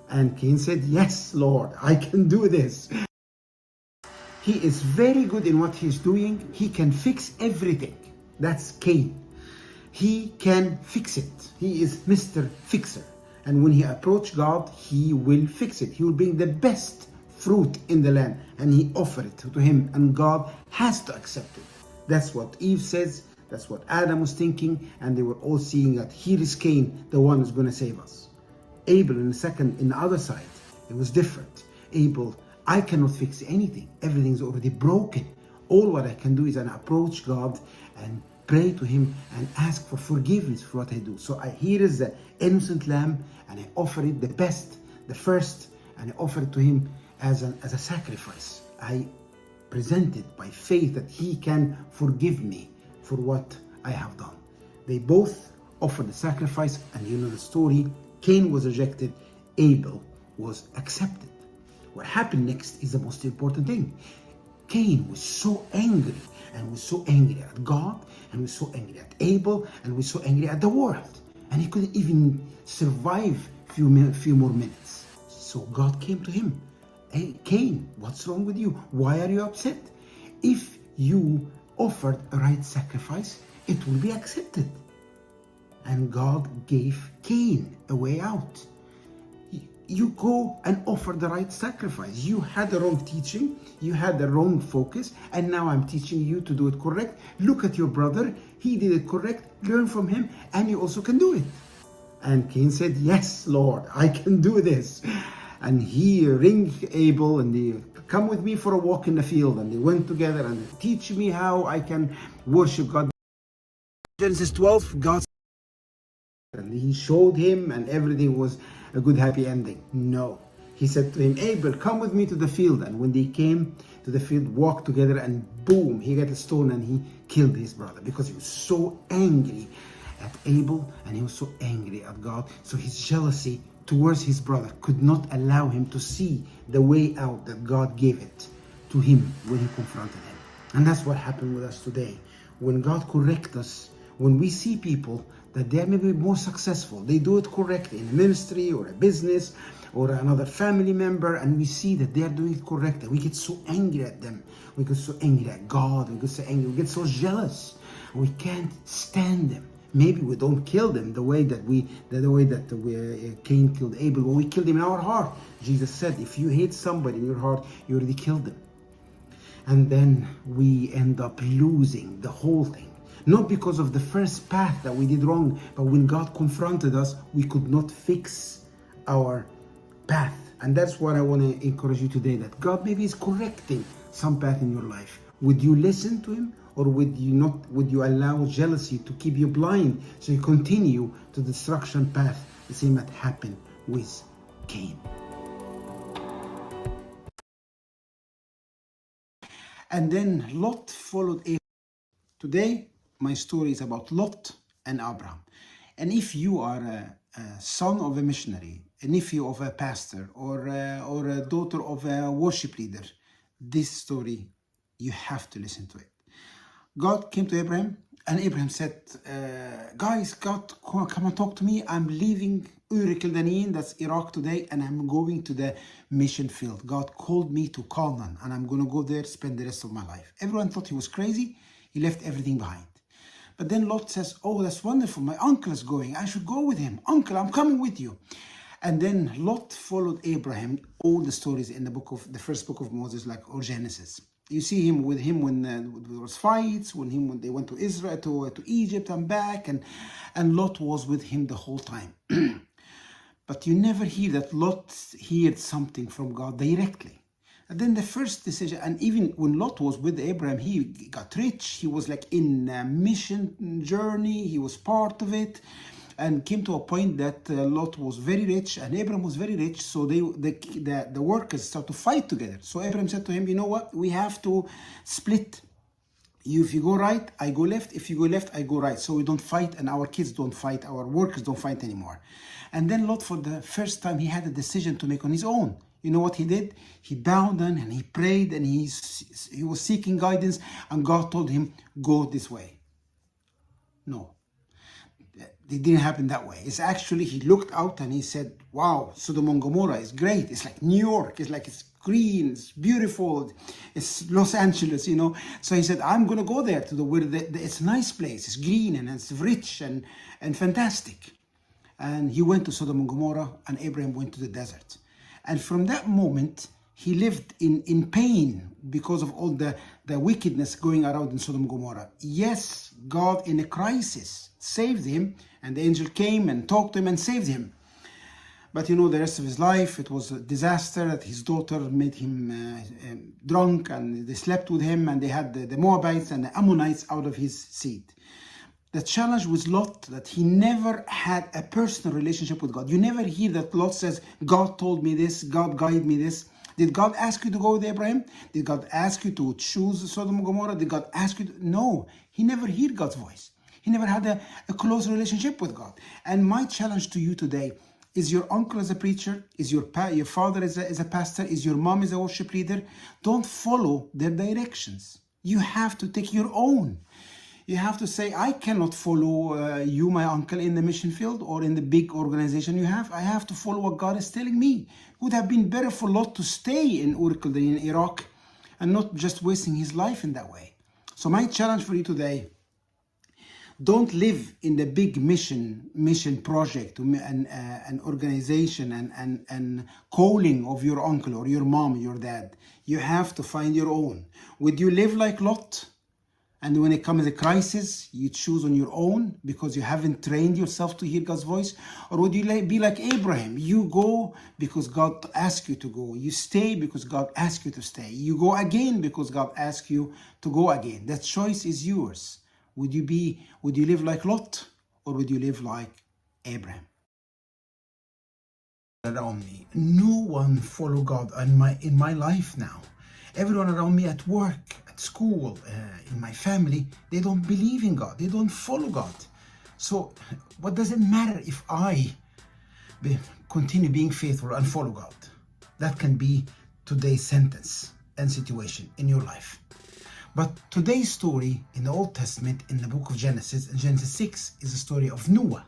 And Cain said, yes, Lord, I can do this. He is very good in what he's doing. He can fix everything. That's Cain. He can fix it. He is Mr. Fixer. And when he approaches God, he will fix it. He will bring the best fruit in the land and he offered it to him, and God has to accept it. That's what Eve says. That's what Adam was thinking, and they were all seeing that here is Cain, the one who's going to save us. Abel, in the other side, it was different. Abel, I cannot fix anything. Everything's already broken. All what I can do is approach God and pray to him and ask for forgiveness for what I do. So here is the innocent lamb, and I offer it the best, the first, and I offer it to him as a sacrifice. I present it by faith that he can forgive me for what I have done. They both offered the sacrifice, and you know the story. Cain was rejected, Abel was accepted. What happened next is the most important thing. Cain was so angry, and was so angry at God, and was so angry at Abel, and was so angry at the world, and he couldn't even survive few more minutes. So God came to him. Hey, Cain, what's wrong with you? Why are you upset? If you offered a right sacrifice, it will be accepted. And God gave Cain a way out. You go and offer the right sacrifice. You had the wrong teaching, you had the wrong focus, and now I'm teaching you to do it correct. Look at your brother, he did it correct, learn from him, and you also can do it. And Cain said, yes, Lord, I can do this. And he ringed Abel, and they come with me for a walk in the field, and they went together and teach me how I can worship God. Genesis 12, God, and he showed him, and everything was a good happy ending. No, he said to him, Abel, come with me to the field. And when they came to the field, walked together, and boom, he got a stone and he killed his brother, because he was so angry at Abel and he was so angry at God. So his jealousy towards his brother could not allow him to see the way out that God gave it to him when he confronted him. And that's what happened with us today. When God corrects us, when we see people that they are maybe more successful, they do it correctly in a ministry or a business or another family member, and we see that they are doing it correctly, we get so angry at them, we get so angry at God, we get so angry, we get so jealous, we can't stand them. Maybe we don't kill them the way that Cain killed Abel, but we killed him in our heart. Jesus said, if you hate somebody in your heart, you already killed them. And then we end up losing the whole thing. Not because of the first path that we did wrong, but when God confronted us, we could not fix our path. And that's what I want to encourage you today, that God maybe is correcting some path in your life. Would you listen to him, or would you not? Would you allow jealousy to keep you blind so you continue to the destruction path, the same that happened with Cain? And then Lot followed Abraham. Today, my story is about Lot and Abraham. And if you are a son of a missionary, a nephew of a pastor, or a daughter of a worship leader, this story, you have to listen to it. God came to Abraham, and Abraham said, guys, God, come and talk to me. I'm leaving Ur Kaldanean, that's Iraq today, and I'm going to the mission field. God called me to Canaan, and I'm going to go there, spend the rest of my life. Everyone thought he was crazy. He left everything behind. But then Lot says, oh, that's wonderful. My uncle is going. I should go with him. Uncle, I'm coming with you. And then Lot followed Abraham, all the stories in the first book of Moses, or Genesis. You see him when there was fights, when they went to Israel, to Egypt and back, and Lot was with him the whole time. But you never hear that Lot heard something from God directly. And then the first decision, and even when Lot was with Abraham, he got rich. He was like in a mission journey. He was part of it, and came to a point that Lot was very rich and Abraham was very rich. So the workers started to fight together. So Abraham said to him, you know what? We have to split. If you go right, I go left. If you go left, I go right. So we don't fight, and our kids don't fight. Our workers don't fight anymore. And then Lot, for the first time, he had a decision to make on his own. You know what he did? He bowed down and he prayed, and he was seeking guidance, and God told him, go this way. No. it didn't happen that way. It's actually, he looked out and he said, wow, Sodom and Gomorrah is great. It's like New York. It's like, it's green, it's beautiful. It's Los Angeles, you know. So he said, I'm going to go there to where it's a nice place. It's green and it's rich and fantastic. And he went to Sodom and Gomorrah, and Abraham went to the desert. And from that moment, he lived in pain because of all the wickedness going around in Sodom and Gomorrah. Yes, God in a crisis saved him, and the angel came and talked to him and saved him. But you know, the rest of his life, it was a disaster. That his daughter made him drunk, and they slept with him, and they had the Moabites and the Ammonites out of his seed. The challenge with Lot, that he never had a personal relationship with God. You never hear that Lot says, God told me this, God guided me this. Did God ask you to go with Abraham? Did God ask you to choose Sodom and Gomorrah? Did God ask you to? No, he never heard God's voice. He never had a close relationship with God. And my challenge to you today is, your uncle as a preacher, is your father as a pastor, is your mom as a worship leader. Don't follow their directions. You have to take your own. You have to say, I cannot follow you, my uncle, in the mission field or in the big organization you have. I have to follow what God is telling me. It would have been better for Lot to stay in Ur Kaldain, in Iraq, and not just wasting his life in that way. So my challenge for you today, don't live in the big mission project and an organization and calling of your uncle or your mom, your dad. You have to find your own. Would you live like Lot? And when it comes a crisis, you choose on your own because you haven't trained yourself to hear God's voice? Or would you be like Abraham? You go because God asked you to go. You stay because God asked you to stay. You go again because God asked you to go again. That choice is yours. Would you live like Lot, or would you live like Abraham? Around me, no one follow God in my life now. Everyone around me at work, at school, in my family, they don't believe in God. They don't follow God. So what does it matter if I continue being faithful and follow God? That can be today's sentence and situation in your life. But today's story in the Old Testament, in the book of Genesis, in Genesis 6, is the story of Noah.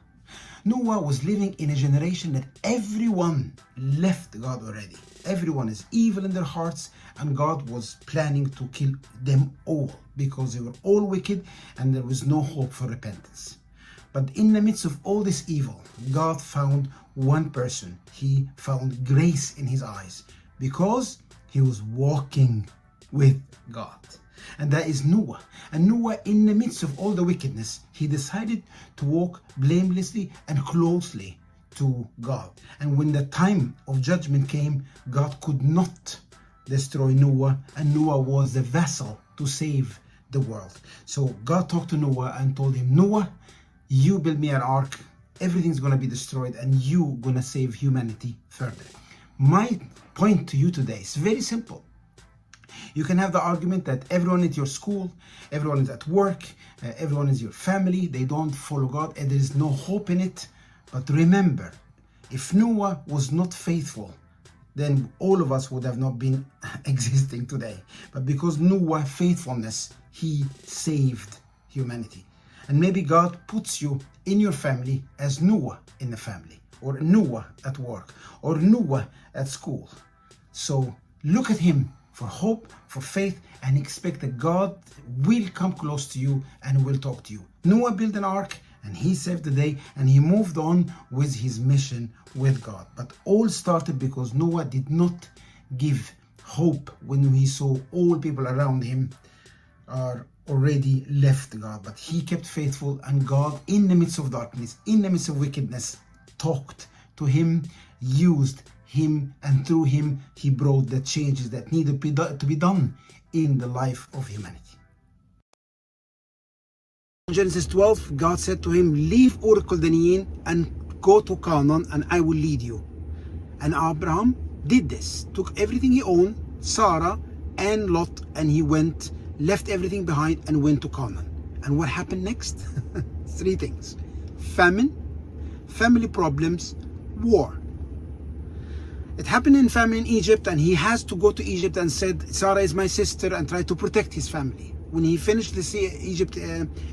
Noah was living in a generation that everyone left God already. Everyone is evil in their hearts, and God was planning to kill them all because they were all wicked and there was no hope for repentance. But in the midst of all this evil, God found one person. He found grace in his eyes because he was walking with God. And that is Noah. And Noah, in the midst of all the wickedness, he decided to walk blamelessly and closely to God. And when the time of judgment came, God could not destroy Noah, and Noah was the vessel to save the world. So God talked to Noah and told him, Noah, you build me an ark, everything's going to be destroyed, and you're going to save humanity further. My point to you today is very simple. You can have the argument that everyone at your school, everyone is at work, everyone is your family, they don't follow God and there is no hope in it. But remember, if Noah was not faithful, then all of us would have not been existing today. But because Noah's faithfulness, he saved humanity. And maybe God puts you in your family as Noah in the family, or Noah at work, or Noah at school. So look at him for hope, for faith, and expect that God will come close to you and will talk to you. Noah built an ark and he saved the day and he moved on with his mission with God. But all started because Noah did not give hope when he saw all people around him are already left God. But he kept faithful, and God, in the midst of darkness, in the midst of wickedness, talked to him, used him, and through him he brought the changes that needed to be done in the life of humanity. In Genesis 12, God said to him, leave Ur Kaldain and go to Canaan, and I will lead you. And Abraham did this, took everything he owned, Sarah and Lot, and he went, left everything behind and went to Canaan. And what happened next? 3 things: famine, family problems, war. It happened in famine in Egypt, and he has to go to Egypt and said, Sarah is my sister, and try to protect his family. When he finished the Egypt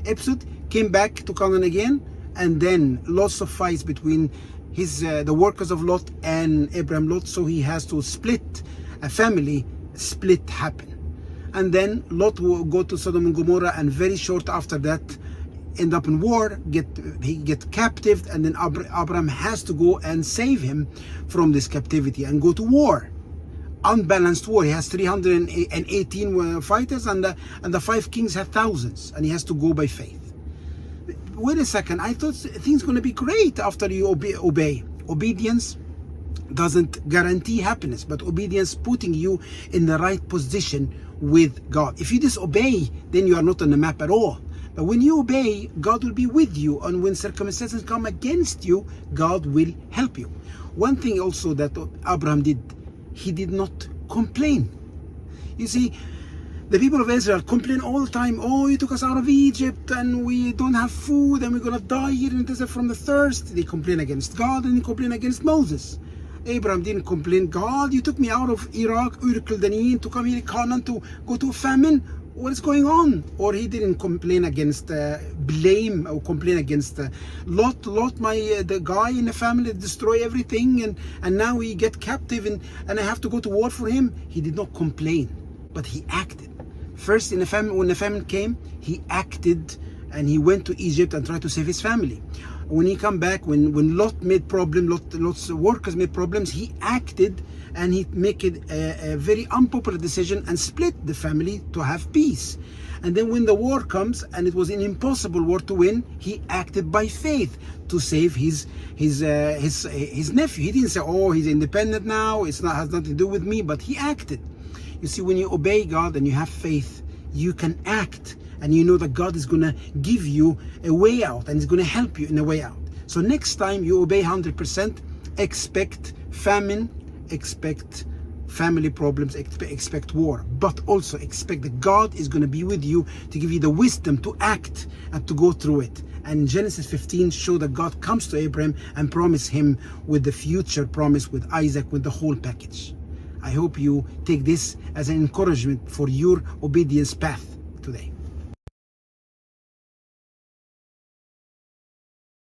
episode, came back to Canaan again, and then lots of fights between the workers of Lot and Abraham Lot, so he has to split a family. Split happen, and then Lot will go to Sodom and Gomorrah, and very short after that end up in war, he get captive, and then Abraham has to go and save him from this captivity and go to war. Unbalanced war. He has 318 fighters, and the 5 kings have thousands, and he has to go by faith. Wait a second, I thought things going to be great after you obey. Obedience doesn't guarantee happiness, but obedience putting you in the right position with God. If you disobey, then you are not on the map at all. But when you obey, God will be with you, and when circumstances come against you, God will help you. One thing also that Abraham did, he did not complain. You see, the people of Israel complain all the time. Oh, you took us out of Egypt, and we don't have food, and we're gonna die here in the desert from the thirst. They complain against God, and they complain against Moses. Abraham didn't complain. God, you took me out of Iraq, Ur Kaldanean, to come here to Canaan to go to a famine. What is going on? Or he didn't complain against blame, or complain against Lot, the guy in the family that destroy everything, and now we get captive, and I have to go to war for him. He did not complain, but he acted. First, in the famine, when the famine came, he acted, and he went to Egypt and tried to save his family. When he come back, when Lot made problem, Lot's workers made problems, he acted, and he make it a very unpopular decision and split the family to have peace. And then when the war comes, and it was an impossible war to win, he acted by faith to save his nephew. He didn't say, oh, he's independent now, has nothing to do with me, but he acted. You see, when you obey God and you have faith, you can act, and you know that God is going to give you a way out, and He's going to help you in a way out. So next time you obey 100%, expect famine, expect family problems, expect war, but also expect that God is going to be with you to give you the wisdom to act and to go through it. And Genesis 15 show that God comes to Abraham and promise him with the future promise with Isaac, with the whole package. I hope you take this as an encouragement for your obedience path today.